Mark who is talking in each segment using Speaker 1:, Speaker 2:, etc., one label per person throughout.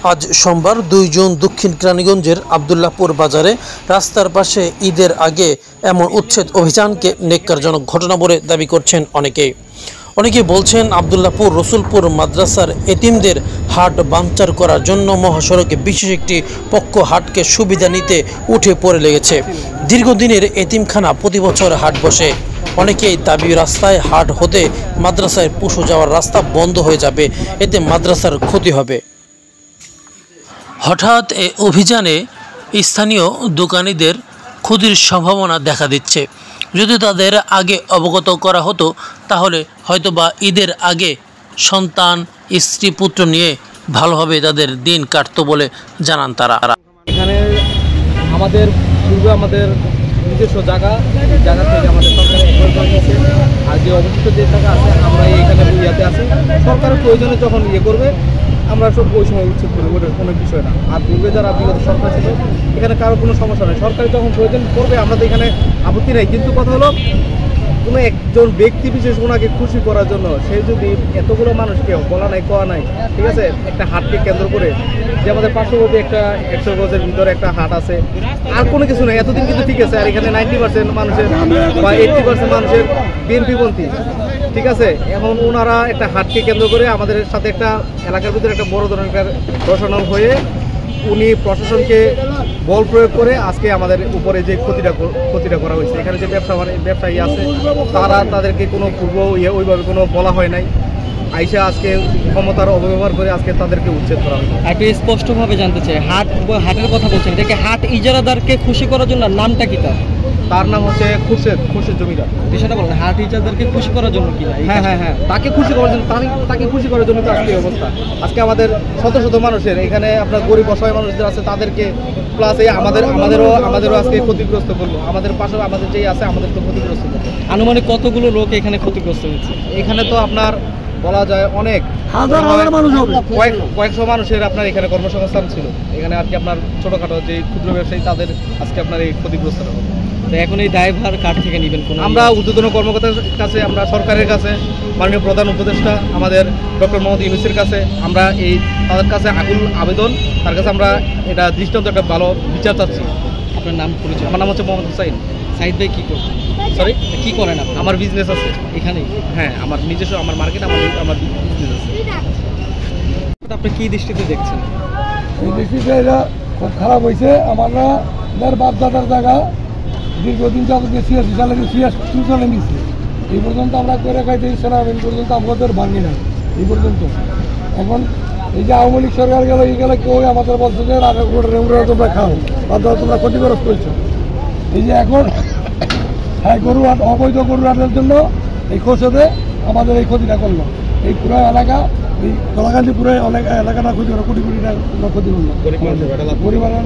Speaker 1: আজ সোমবার 2 জুন দক্ষিণ কেরানীগঞ্জের আব্দুল্লাহপুর বাজারে রাস্তার পাশে ঈদের আগে এমন উচ্ছেদ অভিযানকে নেক্কারজনক ঘটনা বলে দাবি করছেন অনেকেই বলছেন আব্দুল্লাহপুর রসুলপুর মাদ্রাসার এতিমদের হাট বানচার করার জন্য মহাসড়কে বিশেষ একটি পক্ষ হাটকে সুবিধা নিতে উঠে পড়ে লেগেছে। দীর্ঘদিনের এতিমখানা প্রতি বছর হাট বসে। অনেকেই দাবি রাস্তায় হাট হতে মাদ্রাসায় পশু যাওয়ার রাস্তা বন্ধ হয়ে যাবে, এতে মাদ্রাসার ক্ষতি হবে। হঠাৎ এই অভিযানে স্থানীয় দোকানীদের ক্ষতির সম্ভাবনা দেখা দিচ্ছে। যদি তাদের আগে অবগত করা হতো তাহলে হয়তোবা ঈদের আগে সন্তান স্ত্রী পুত্র নিয়ে ভালোভাবে তাদের দিন কাটতো বলে জানান তারা।
Speaker 2: এখানে আমাদের নিজস্ব জায়গা থেকে আমাদের সরকার নিয়েছে, আর যে অবশিষ্ট যে টাকা আছে আমরা এখানে ইয়াতে আছি। সরকারের প্রয়োজনে যখন করবে আমরা সব ওই সময় উচ্ছেদ করবো, কোনো বিষয় না। আর পূর্বে যারা বিগত সরকার ছিল এখানে কারো কোনো সমস্যা নেই, সরকার যখন প্রয়োজন করবে আমরা তো এখানে আপত্তি নেই। কিন্তু কথা হলো কোনো একজন ব্যক্তি বিশেষ ওনাকে খুশি করার জন্য সে যদি এতগুলো মানুষকে বলা নাই করা নাই, ঠিক আছে, একটা হাটকে কেন্দ্র করে যে আমাদের পার্শ্ববর্তী একটা 100 গজের ভিতরে একটা হাট আছে, আর কোনো কিছু নেই এতদিন কিন্তু ঠিক আছে। আর এখানে 90% মানুষের বা 80% মানুষের বিএনপিপন্থী, ঠিক আছে। এখন ওনারা একটা হাটকে কেন্দ্র করে আমাদের সাথে একটা এলাকার ভিতরে একটা বড় ধরনের একটা রসনাল হয়ে উনি প্রশাসনকে বল প্রয়োগ করে আজকে আমাদের উপরে যে ক্ষতিটা করা হয়েছে। এখানে যে ব্যবসায়ী আছে তাদেরকে কোনো পূর্ব ওইভাবে কোনো বলা হয় নাই, আইসা আজকে ক্ষমতার অপব্যবহার করে আজকে তাদেরকে উচ্ছেদ করা হয়েছে।
Speaker 3: একটু স্পষ্টভাবে জানতে চাই, হাটের কথা বলছেন, এটাকে হাট ইজারাদারকে খুশি করার জন্য নামটা কি
Speaker 2: তার নাম হচ্ছে খুরশেদ জমিদার।
Speaker 3: বিষয়টা বলেন, হাট ইজারাদারকে খুশি করার জন্য কি?
Speaker 2: হ্যাঁ, তাকে খুশি করার জন্য তাকে খুশি করার জন্য তো আজকে অবস্থা। আজকে আমাদের শত মানুষের এখানে আপনার গরিব অসহায় মানুষদের আছে তাদেরকে প্লাস এই আমাদেরও আজকে ক্ষতিগ্রস্ত করলো। আমাদের পাশে আমাদের যেই আছে আমাদের তো ক্ষতিগ্রস্ত করলো।
Speaker 3: আনুমানিক কতগুলো লোক এখানে ক্ষতিগ্রস্ত হয়েছে?
Speaker 2: এখানে তো আপনার বলা যায় অনেক হাজার মানুষ হবে, কয়েকশো মানুষের আপনার এখানে কর্মসংস্থান ছিল। এখানে আর কি আপনার ছোটখাটো যে ক্ষুদ্র ব্যবসায়ী তাদের আজকে আপনার এই ক্ষতিগ্রস্ত হবে।
Speaker 3: তো এখন এই দায়ভার কার থেকে নেবেন?
Speaker 2: আমরা ঊর্ধ্বতন কর্মকর্তার কাছে, আমরা সরকারের কাছে, মাননীয় প্রধান উপদেষ্টা আমাদের ডক্টর মোহাম্মদ ইউনূসের কাছে আমরা তাদের কাছে আকুল আবেদন, তার কাছে আমরা এটা দৃষ্টান্ত একটা ভালো বিচার চাচ্ছি।
Speaker 3: আপনার নাম পরিচয়?
Speaker 2: আমার নাম হচ্ছে মোহাম্মদ হুসাইন।
Speaker 3: সাইদ ভাই কী করছেন?
Speaker 2: সরি,
Speaker 3: কী করেন আপনি?
Speaker 2: আমার বিজনেস আছে
Speaker 3: এখানেই।
Speaker 2: হ্যাঁ, আমার নিজস্ব আমার মার্কেট, আমার বিজনেস আছে।
Speaker 3: আপনি কী দৃষ্টিতে দেখছেন?
Speaker 4: এই দৃষ্টিতে এটা খুব খারাপ হয়েছে। আমরা বাপ দাদার জায়গা দীর্ঘদিন যাবত সালে নিচ্ছি, এই পর্যন্ত আমরা করে খাইতে এই পর্যন্ত আমাদের ভাঙি না এই পর্যন্ত। এখন এই যে আওয়ামী লীগ সরকার গেল, এই গেলে কেউ আমাদের বলছে যে তোমরা খাও, বাদ তোমরা ক্ষতিগ্রস্ত করছো। এই যে এখন গরু হাট, অবৈধ গরু হাটের জন্য এই খোঁজে আমাদের এই ক্ষতিটা করলো। এই পুরো এলাকা, এই কলাকান্দি পুরো অনেক এলাকাটা ক্ষতি করলো, কোটি টাকা ক্ষতি করলো। পরিমাণের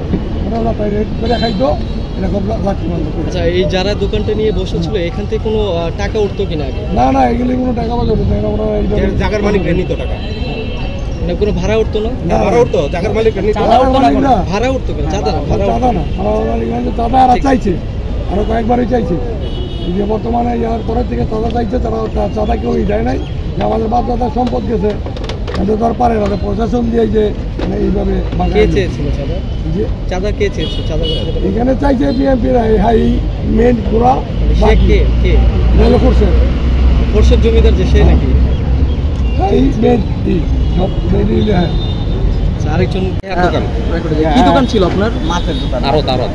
Speaker 4: করে খাইত এটা খুব লাক্ষি মানলো।
Speaker 3: আচ্ছা, এই যারা দোকানটা নিয়ে বসেছিল এখান থেকে কোনো টাকা উঠতো কিনা আগে?
Speaker 4: না, এগুলি কোনো টাকা পয়সা উঠতো না।
Speaker 2: জায়গার মালিক নিত টাকা,
Speaker 3: কোনো ভাড়া উঠতো না?
Speaker 2: ভাড়া উঠতো, জায়গার মালিক
Speaker 3: ভাড়া উঠতো কিনা? চাঁদা না,
Speaker 4: চাঁদা আর চাইছে, আরো কয়েকবারই চাইছে। যে বর্তমানে ইয়ার পরের থেকে চাঁদা চাইছে, তারা চাঁদা কেউ দেয় নাই, যে আমাদের বাপ দাদার সম্পদ গেছে, তার পারে না। প্রশাসন দিয়ে যে এইভাবে
Speaker 3: চাঁদা কে চেয়েছে? চাঁদা
Speaker 4: এখানে চাইছে বিএনপি হাই মেন পুরা
Speaker 3: খোরশেদ জমিদার, যে সে নাকি আরেকজন। কি দোকান ছিল আপনার?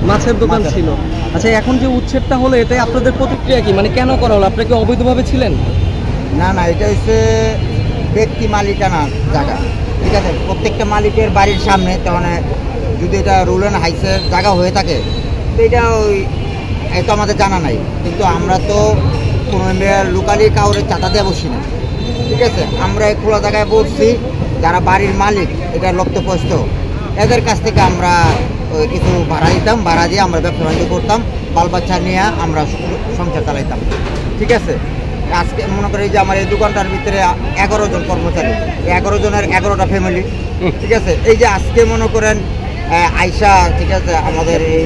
Speaker 3: মাছের দোকান ছিল। আচ্ছা, এখন যে উচ্ছেদটা হলো এতে আপনাদের প্রতিক্রিয়া কি? মানে কেন করা হলো? আপনারা কি অবৈধভাবে ছিলেন?
Speaker 5: না, এটা হচ্ছে ব্যক্তি মালিকানা জায়গা, ঠিক আছে। প্রত্যেকটা মালিকের বাড়ির সামনে, তখন যদি এটা রুল অ্যান্ড হাইসের জায়গা হয়ে থাকে তো এটা এত আমাদের জানা নাই। কিন্তু আমরা তো কোনো লোকালি কাউরে চাঁদা দিয়ে বসি না, ঠিক আছে। আমরা এই খোলা জায়গায় বসছি, যারা বাড়ির মালিক, এটা লপ্তপস্ত, এদের কাছ থেকে আমরা কিছু ভাড়া দিতাম, ভাড়া দিয়ে আমরা ব্যবসা বাণিজ্য করতাম, বাল বাচ্চা নিয়ে আমরা সংসার চালাইতাম, ঠিক আছে। আজকে মনে করি যে আমার এই দোকানটার ভিতরে 11 জন কর্মচারী, 11 জনের 11টা ফ্যামিলি, ঠিক আছে। এই যে আজকে মনে করেন আইসা, ঠিক আছে, আমাদের এই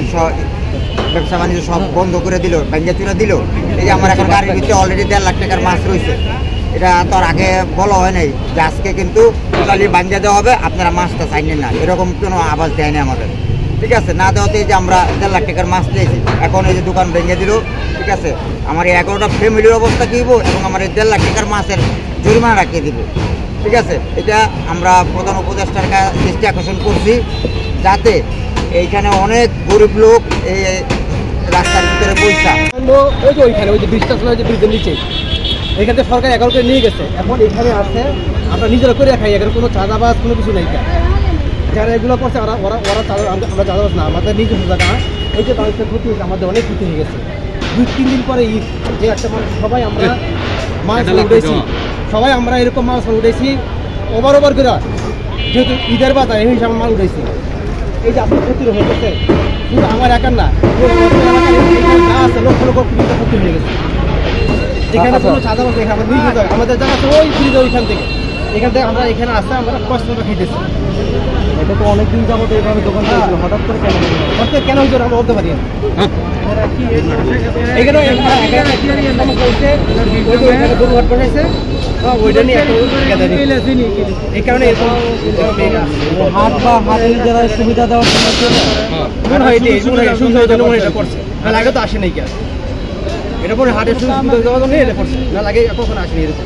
Speaker 5: ব্যবসা বাণিজ্য সব বন্ধ করে দিল, ভেঙে চুরে দিল। এই যে আমার এখন গাড়ির ভিতরে অলরেডি 1.5 লাখ টাকার মাছ রয়েছে, এটা তো আর আগে বলা হয় নাই যে আজকে কিন্তু টোটালি বাঞ্জা দেওয়া হবে, আপনারা মাছটা চাইলেন না, এরকম কোনো আওয়াজ দেয় না আমাদের। ঠিক আছে, না দেওয়াতে যে আমরা 1.5 লাখ টাকার মাছ নিয়েছি, এখন এই যে দোকান ভেঙে দিল। ঠিক আছে, আমার এই 11টা ফ্যামিলির অবস্থা কী হইব, এবং আমার এই 1.5 লাখ টাকার মাছের জরিমানা রাখিয়ে দিব। ঠিক আছে, এটা আমরা প্রধান উপদেষ্টার দৃষ্টি আকর্ষণ করছি, যাতে এইখানে অনেক গরিব লোক এই রাস্তার ভিতরে পয়সা
Speaker 2: ওই যে ওইখানে ওই যে ব্রিজটা ছিল, ওই যে ব্রিজের নিচে এখানে সরকার 11 করে নিয়ে গেছে। এখন এখানে আছে আমরা নিজেরা করে খাই, এখানে কোনো চাঁদাবাজ কোনো কিছু নেই। যারা এগুলো করছে ওরা আমরা চাঁদাবাজ না, আমাদের নিজস্ব জায়গা। এই যে মানুষের ক্ষতি হয়েছে, আমাদের অনেক ক্ষতি হয়ে গেছে। 2-3 দিন পরে ঈদ, যে একটা মানুষ সবাই আমরা মাছ উঠেছি, সবাই আমরা এরকম মাছ উঠেছি ওভার করে, যেহেতু ঈদের বাজার এই হিসাবে মাল উঠেছি। এই যে আপনার ক্ষতি হয়ে গেছে, শুধু আমার একার না, যা আছে লক্ষ লক্ষ ক্ষতি হয়ে গেছে। এখানে কোনো চাঁদাবাজ নেই, আমাদের নিজের জায়গা, আমাদের জায়গা আছে ওই ব্রিজ, ওইখান থেকে আমরা এখানে আসতে আমরা কষ্ট করে খেতেছি। এটা তো অনেকদিন যাবত এইভাবে দোকান চলছিল, হঠাৎ করে কেন হয়েছিল আমরা বলতে পারি না। এখানে গরুহাট বানাইছে, ওইটা নিয়ে এই কারণে হাট বা হাটের যারা সুবিধা দেওয়ার জন্য মনে হয় সুবিধার জন্য এটা করছে, না আগে তো আসে নাই। এটা পরে হাটের সুবিধা দেওয়ার জন্য এটা করছে, না লাগে কখনো আসেনি এরকম।